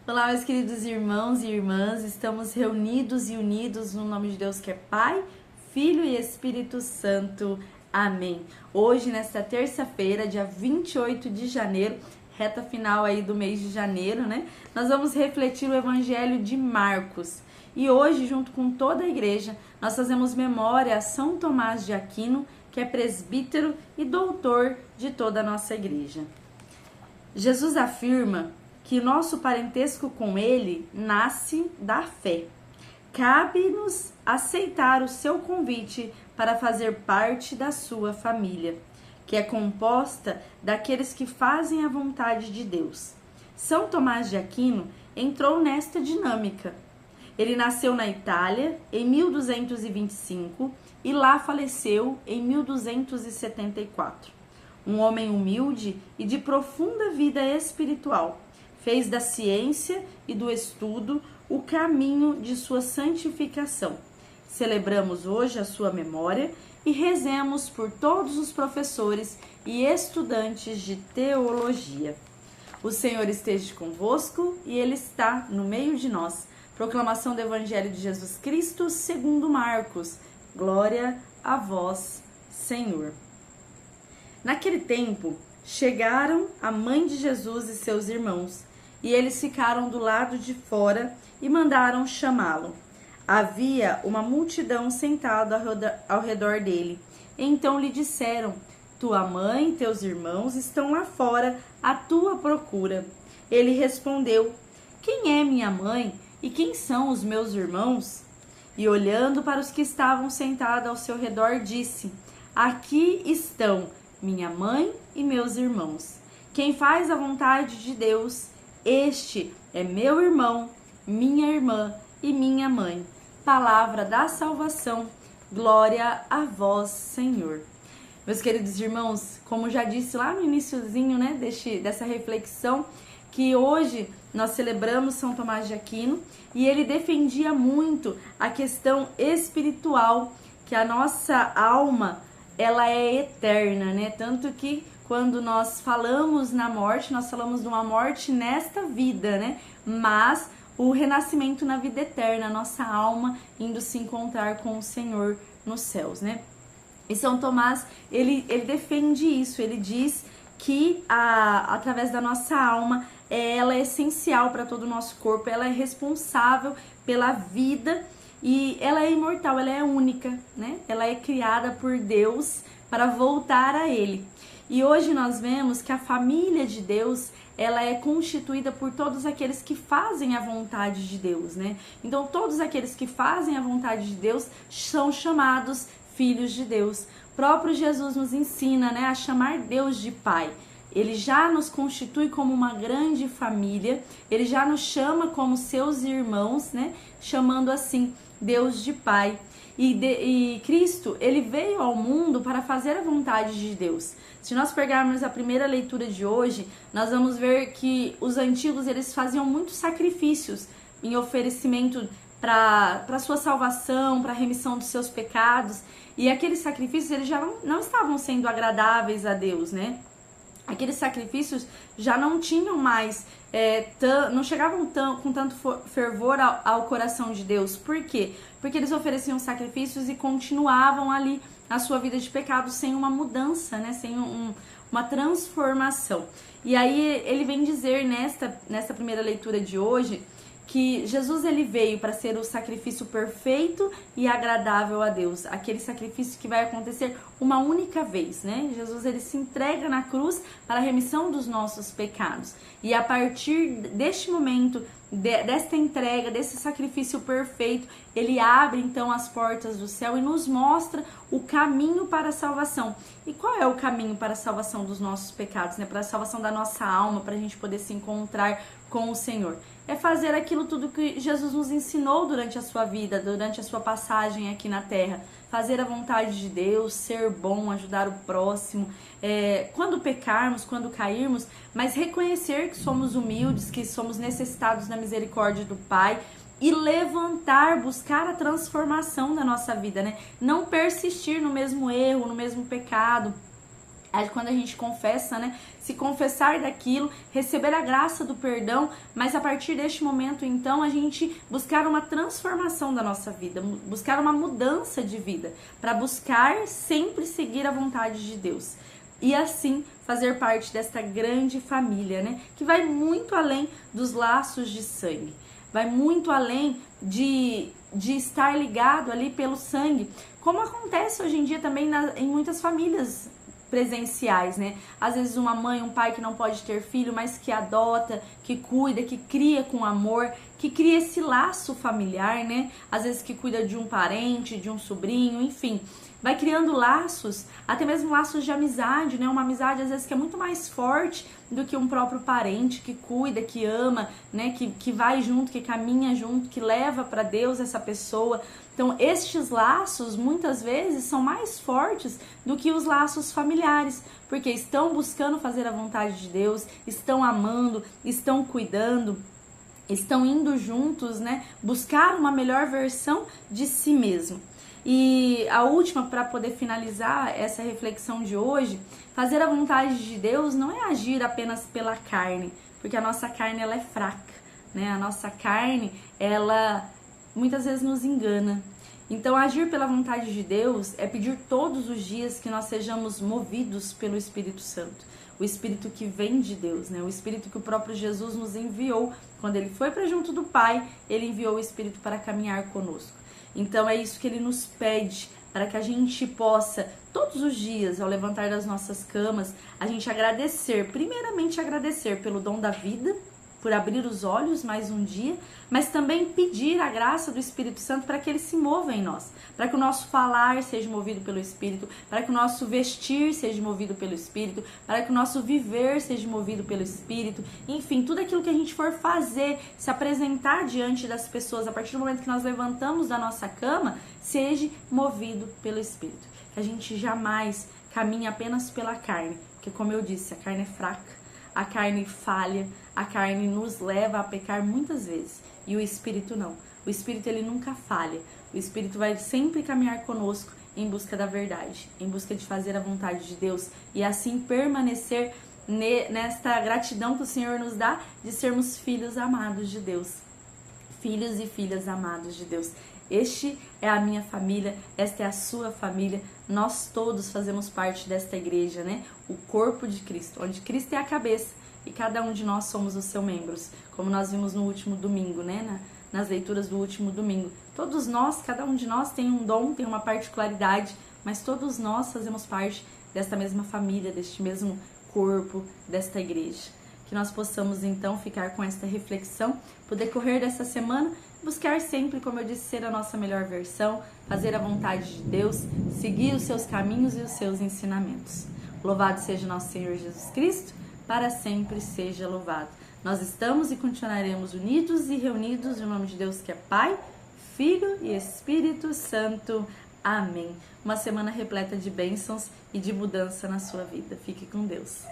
Olá, meus queridos irmãos e irmãs, estamos reunidos e unidos no nome de Deus que é Pai, Filho e Espírito Santo. Amém. Hoje, nesta terça-feira, dia 28 de janeiro, reta final aí do mês de janeiro, né? Nós vamos refletir o Evangelho de Marcos. E hoje, junto com toda a igreja, nós fazemos memória a São Tomás de Aquino, que é presbítero e doutor de toda a nossa igreja. Jesus afirma que nosso parentesco com ele nasce da fé. Cabe-nos aceitar o seu convite para fazer parte da sua família, que é composta daqueles que fazem a vontade de Deus. São Tomás de Aquino entrou nesta dinâmica. Ele nasceu na Itália em 1225 e lá faleceu em 1274. Um homem humilde e de profunda vida espiritual, fez da ciência e do estudo o caminho de sua santificação. Celebramos hoje a sua memória e rezemos por todos os professores e estudantes de teologia. O Senhor esteja convosco e Ele está no meio de nós. Proclamação do Evangelho de Jesus Cristo segundo Marcos. Glória a vós, Senhor. Naquele tempo, chegaram a mãe de Jesus e seus irmãos, e eles ficaram do lado de fora e mandaram chamá-lo. Havia uma multidão sentada ao redor dele. Então lhe disseram: tua mãe e teus irmãos estão lá fora à tua procura. Ele respondeu: quem é minha mãe e quem são os meus irmãos? E olhando para os que estavam sentados ao seu redor, disse: aqui estão minha mãe e meus irmãos. Quem faz a vontade de Deus, este é meu irmão, minha irmã e minha mãe. Palavra da salvação. Glória a vós, Senhor. Meus queridos irmãos, como já disse lá no iniciozinho, né, dessa reflexão, que hoje nós celebramos São Tomás de Aquino e ele defendia muito a questão espiritual, que a nossa alma ela é eterna, né? Tanto que quando nós falamos na morte, nós falamos de uma morte nesta vida, né? Mas o renascimento na vida eterna, a nossa alma indo se encontrar com o Senhor nos céus, né? E São Tomás, ele defende isso, ele diz que através da nossa alma, ela é essencial para todo o nosso corpo, ela é responsável pela vida e ela é imortal, ela é única, né? Ela é criada por Deus para voltar a Ele. E hoje nós vemos que a família de Deus, ela é constituída por todos aqueles que fazem a vontade de Deus, né? Então todos aqueles que fazem a vontade de Deus são chamados filhos de Deus. O próprio Jesus nos ensina, né, a chamar Deus de Pai. Ele já nos constitui como uma grande família, ele já nos chama como seus irmãos, né? Chamando assim Deus de Pai. E Cristo, ele veio ao mundo para fazer a vontade de Deus. Se nós pegarmos a primeira leitura de hoje, nós vamos ver que os antigos, eles faziam muitos sacrifícios em oferecimento para sua salvação, para a remissão dos seus pecados. E aqueles sacrifícios, eles já não estavam sendo agradáveis a Deus, né? Aqueles sacrifícios já não tinham mais, não chegavam com tanto fervor ao coração de Deus. Por quê? Porque eles ofereciam sacrifícios e continuavam ali a sua vida de pecado sem uma mudança, né? Sem uma transformação. E aí ele vem dizer nesta primeira leitura de hoje que Jesus ele veio para ser o sacrifício perfeito e agradável a Deus, aquele sacrifício que vai acontecer uma única vez, né? Jesus ele se entrega na cruz para a remissão dos nossos pecados. E a partir deste momento, desta entrega, desse sacrifício perfeito, ele abre então as portas do céu e nos mostra o caminho para a salvação. E qual é o caminho para a salvação dos nossos pecados, né? Para a salvação da nossa alma, para a gente poder se encontrar com o Senhor. É fazer aquilo tudo que Jesus nos ensinou durante a sua vida, durante a sua passagem aqui na Terra. Fazer a vontade de Deus, ser bom, ajudar o próximo, quando pecarmos, quando cairmos, mas reconhecer que somos humildes, que somos necessitados da misericórdia do Pai e levantar, buscar a transformação da nossa vida, né? Não persistir no mesmo erro, no mesmo pecado, Quando a gente confessa, né? Se confessar daquilo, receber a graça do perdão, mas a partir deste momento, então, a gente buscar uma transformação da nossa vida, buscar uma mudança de vida, para buscar sempre seguir a vontade de Deus. E assim fazer parte desta grande família, né? Que vai muito além dos laços de sangue, vai muito além de estar ligado ali pelo sangue, como acontece hoje em dia também em muitas famílias presenciais, né? Às vezes uma mãe, um pai que não pode ter filho, mas que adota, que cuida, que cria com amor, que cria esse laço familiar, né? Às vezes que cuida de um parente, de um sobrinho, enfim. Vai criando laços, até mesmo laços de amizade, né? Uma amizade às vezes que é muito mais forte do que um próprio parente que cuida, que ama, né? Que vai junto, que caminha junto, que leva para Deus essa pessoa. Então, estes laços, muitas vezes, são mais fortes do que os laços familiares, porque estão buscando fazer a vontade de Deus, estão amando, estão cuidando, estão indo juntos, né? Buscar uma melhor versão de si mesmo. E a última, para poder finalizar essa reflexão de hoje, fazer a vontade de Deus não é agir apenas pela carne, porque a nossa carne ela é fraca, né? A nossa carne, ela muitas vezes nos engana. Então, agir pela vontade de Deus é pedir todos os dias que nós sejamos movidos pelo Espírito Santo. O Espírito que vem de Deus, né? O Espírito que o próprio Jesus nos enviou. Quando ele foi para junto do Pai, ele enviou o Espírito para caminhar conosco. Então, é isso que ele nos pede, para que a gente possa, todos os dias, ao levantar das nossas camas, a gente agradecer, primeiramente agradecer pelo dom da vida, por abrir os olhos mais um dia, mas também pedir a graça do Espírito Santo para que ele se mova em nós, para que o nosso falar seja movido pelo Espírito, para que o nosso vestir seja movido pelo Espírito, para que o nosso viver seja movido pelo Espírito, enfim, tudo aquilo que a gente for fazer, se apresentar diante das pessoas, a partir do momento que nós levantamos da nossa cama, seja movido pelo Espírito, que a gente jamais caminhe apenas pela carne, porque como eu disse, a carne é fraca, a carne falha, a carne nos leva a pecar muitas vezes e o Espírito não. O Espírito ele nunca falha, o Espírito vai sempre caminhar conosco em busca da verdade, em busca de fazer a vontade de Deus e assim permanecer nesta gratidão que o Senhor nos dá de sermos filhos amados de Deus, filhos e filhas amados de Deus. Este é a minha família, esta é a sua família, nós todos fazemos parte desta igreja, né? O corpo de Cristo, onde Cristo é a cabeça e cada um de nós somos os seus membros, como nós vimos no último domingo, né? Nas leituras do último domingo. Todos nós, cada um de nós tem um dom, tem uma particularidade, mas todos nós fazemos parte desta mesma família, deste mesmo corpo, desta igreja. Que nós possamos então ficar com esta reflexão, no decorrer dessa semana, buscar sempre, como eu disse, ser a nossa melhor versão, fazer a vontade de Deus, seguir os seus caminhos e os seus ensinamentos. Louvado seja nosso Senhor Jesus Cristo, para sempre seja louvado. Nós estamos e continuaremos unidos e reunidos no nome de Deus que é Pai, Filho e Espírito Santo. Amém. Uma semana repleta de bênçãos e de mudança na sua vida. Fique com Deus.